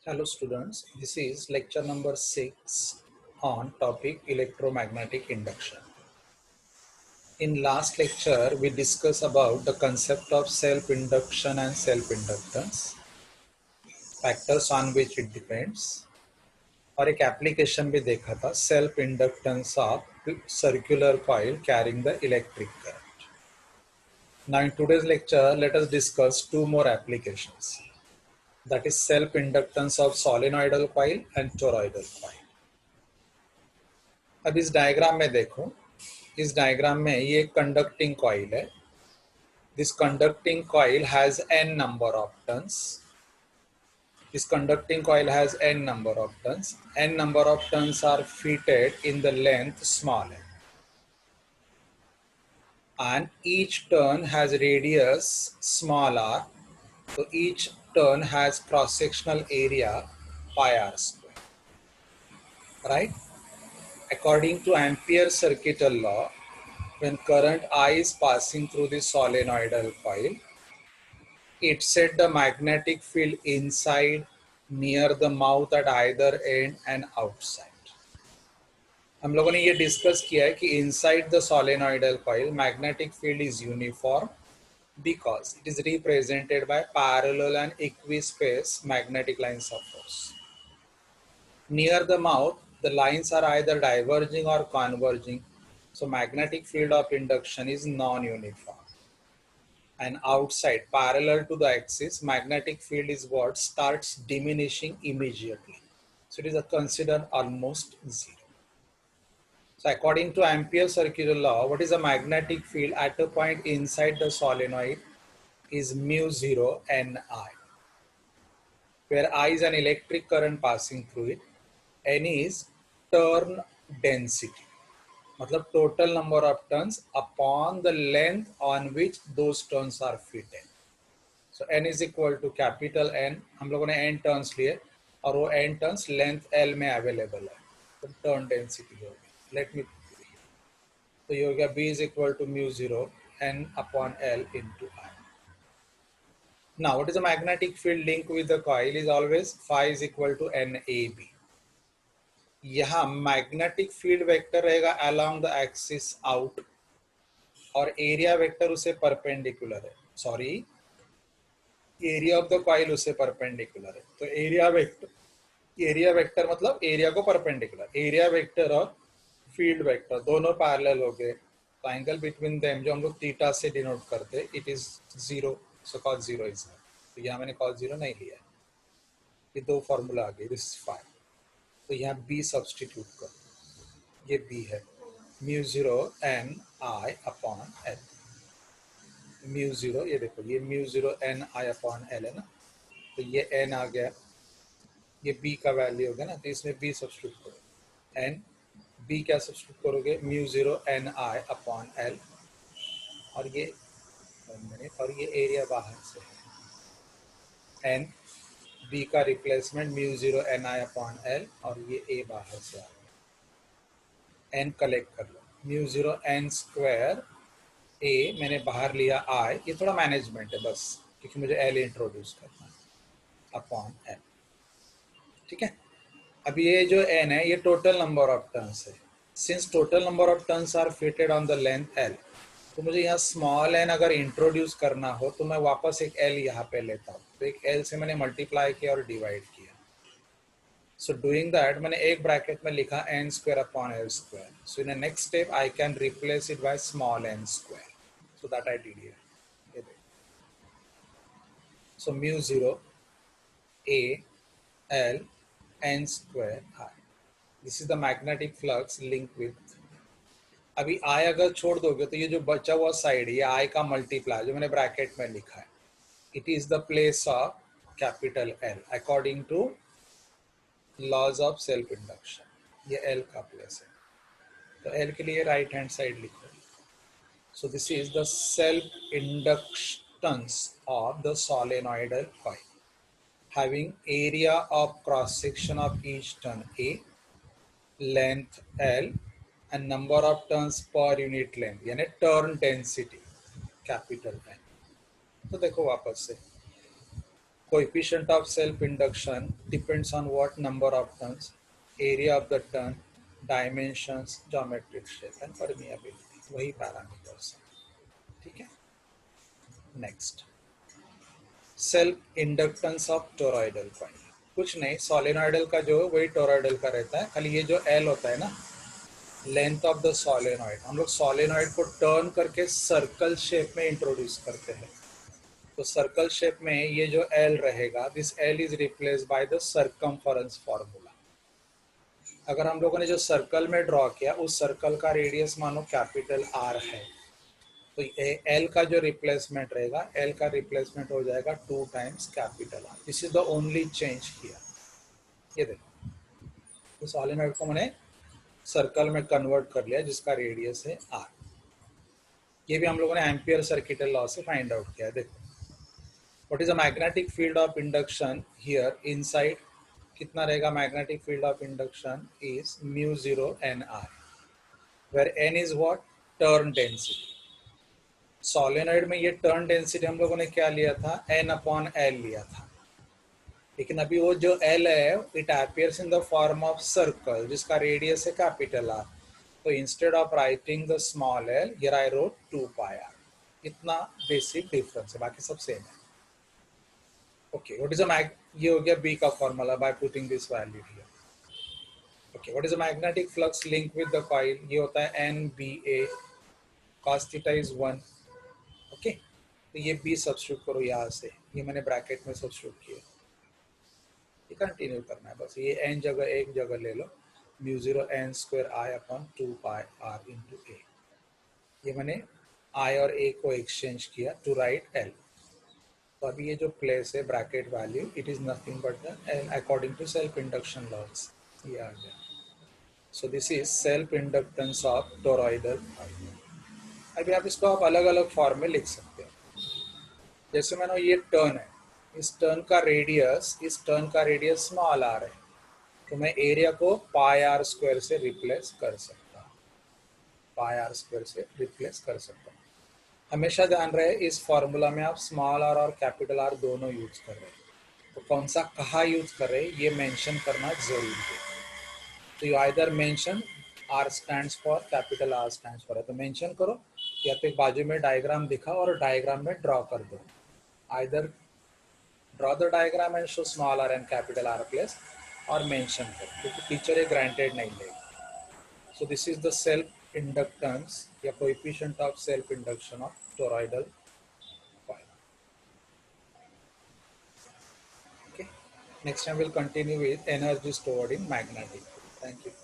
Hello students, this is lecture number 6 on topic electromagnetic induction. In last lecture, we discussed about the concept of self-induction and self-inductance, factors on which it depends, और एक application भी देखा था self-inductance of circular coil carrying the electric current. Now in today's lecture, let us discuss two more applications. That is self-inductance of solenoidal coil and toroidal coil. अब इस diagram में देखो, इस डायग्राम में ये कंडक्टिंग कॉइल है. This conducting coil has n number of turns. This conducting coil has n number of turns. n number of turns are fitted in the length small n, and each turn has radius small r. So each turn has cross sectional area pi r square, right? According to Ampere's circuital law, when current I is passing through the solenoidal coil, it set the magnetic field inside, near the mouth at either end and outside. हम लोगों ने ये discuss किया है कि inside the solenoidal coil magnetic field is uniform because it is represented by parallel and equispaced magnetic lines of force. Near the mouth, the lines are either diverging or converging, so magnetic field of induction is non-uniform. And outside, parallel to the axis, magnetic field is what starts diminishing immediately. So it is considered almost zero. So according to Ampere's circular law, what is the magnetic field at a point inside the solenoid is mu 0 Ni, where I is an electric current passing through it. N is turn density, मतलब total number of turns upon the length on which those turns are fitted. So n is equal to capital N. हम लोगों ने n turns लिए और वो n turns length L में available है, तो टर्न डेंसिटी होगी. लेट मी, तो ये हो गया B is equal to mu 0 N upon L into I. Now what is the magnetic field link with the coil is always phi is equal to NAB. यहाँ magnetic field vector रहेगा along the axis out और area vector उसे perpendicular है. Sorry, area of the coil उसे perpendicular है. तो area vector मतलब area को परपेंडिकुलर. एरिया वेक्टर और फील्ड वेक्टर दोनों पैरेलल हो गए, तो एंगल बिटवीन देम जो हम लोग थीटा से डिनोट करते हैं, it is zero. So cos 0 is that. तो यहाँ मैंने cos 0 नहीं लिया है. ये दो फॉर्मूला आ गए. दिस 5. तो यहाँ b सब्सटीट्यूट कर, ये b है mu 0 n I upon l. Mu 0, ये देखो, ये mu 0 n I upon l है ना, तो ये n आ गया, ये b का वैल्यू हो गया ना, तो इसमें b सब्सटीट्यूट करो. n b क्या सब्सटीट्यूट करोगे, mu 0 n I upon l, और ये और ये एरिया बाहर से है. n b का replacement mu 0 n I upon l, और ये a बाहर से आ गया. n कलेक्ट कर लो, म्यू 0 n स्क्वायर a मैंने बाहर लिया I, ये थोड़ा मैनेजमेंट है बस, क्योंकि मुझे L इंट्रोड्यूस करना है, अपॉन L. ठीक है. अब ये जो n है ये टोटल नंबर ऑफ टर्न्स है. Since total number of turns are fitted on the length L, तो मुझे यहाँ स्मॉल n अगर इंट्रोड्यूस करना हो तो मैं वापस एक L यहाँ पे लेता हूँ. तो एक L से मैंने मल्टीप्लाई किया और डिवाइड किया. सो डूइंग दैट मैंने एक ब्रैकेट में लिखा n square upon L square. So in the next step I can replace it by small n square. So that I did here. So mu 0 a L n square I. This is the magnetic flux linked with. अभी I अगर छोड़ दोगे तो ये जो बचा हुआ side, ये I का मल्टीप्लाई जो मैंने ब्रैकेट में लिखा है, it is the place of capital L according to laws of self induction. ये L का प्लेस है, तो L के लिए राइट हैंड साइड लिखो. So this is the self-inductance of the solenoidal coil, having area of cross-section of each turn A, length L, and number of turns per unit length, यानी turn density capital N. तो देखो वापस से, coefficient of self induction depends on what number of turns, area of the turn, dimensions, geometric shape and permeability. वही parameters हैं, ठीक है. Next, self inductance of toroidal coil. कुछ नहीं, सोलेनॉइडल का जो वही टोरॉइडल का रहता है, खाली ये जो एल होता है ना, लेंथ ऑफ द सोलेनॉइड, हम लोग सोलेनॉइड को टर्न करके सर्कल शेप में इंट्रोड्यूस करते हैं. तो सर्कल शेप में ये जो एल रहेगा, this L is replace by the circumference formula. अगर हम लोगों ने जो सर्कल में ड्रॉ किया, उस सर्कल का रेडियस मानो कैपिटल आर है, तो एल का जो रिप्लेसमेंट रहेगा, एल का रिप्लेसमेंट हो जाएगा 2 times capital R. This is the only change here. ये देखो, तो सोलेनॉइड को मैंने सर्कल में कन्वर्ट कर लिया जिसका रेडियस है आर. ये भी हम लोगों ने एम्पियर सर्किटल लॉ से फाइंड आउट किया. देखो, what is the magnetic field of induction here inside. कितना रहेगा magnetic field of induction is mu 0 N R, where N is what, turn density. Solenoid में ये टर्न डेंसिटी हम लोगों ने क्या लिया था, एन अपॉन एल लिया था. लेकिन अभी वो जो एल है, it appears in the form of circle जिसका रेडियस है कैपिटल आर. तो instead of writing the small L, here I wrote 2 pi R. इतना बेसिक डिफरेंस है, बाकी सब सेम है. ओके, व्हाट इज द ये हो गया बी का formula by putting this value here. Okay, what is the magnetic flux link with the coil. ये होता है N B A, cos theta is 1. Okay, तो ये बी सब्स्टिट्यूट करो यहाँ से, ये मैंने ब्रैकेट में सब्स्टिट्यूट किया. ये कंटिन्यू करना है बस. ये एन जगह एक जगह ले लो, mu 0 N square I upon 2 pi R into A. ये मैंने आई और ए को एक्सचेंज किया टू राइट एल. तो अभी ये जो प्लेस है bracket value, it is nothing but the L according to self induction laws. ये आ गया. So this is self inductance of toroidal. अभी आप इसको आप अलग अलग फॉर्म में लिख सकते हो. जैसे मैंने ये टर्न है, इस टर्न का रेडियस स्मॉल आर है, तो मैं एरिया को पाई आर स्क्वायर से रिप्लेस कर सकता हूँ. पाई आर स्क्वायर से रिप्लेस कर सकता हूँ. हमेशा ध्यान रहे, इस फॉर्मूला में आप स्मॉल आर और कैपिटल आर दोनों यूज कर रहे हैं, तो कौन सा कहाँ यूज कर रहे हैं ये मेंशन करना जरूरी है. तो you either mention R stands for, capital R stands for है तो मेंशन करो, या तो एक बाजू में डायग्राम दिखा और डायग्राम में ड्रॉ कर दो. Either draw the diagram and show small R and capital R place, और मेंशन करो, क्योंकि टीचर ये ग्रांटेड नहीं लेगा. So this is the self inductance या coefficient of self induction of toroidal coil. Okay. Next time we'll continue with energy stored in magnetic field. Thank you.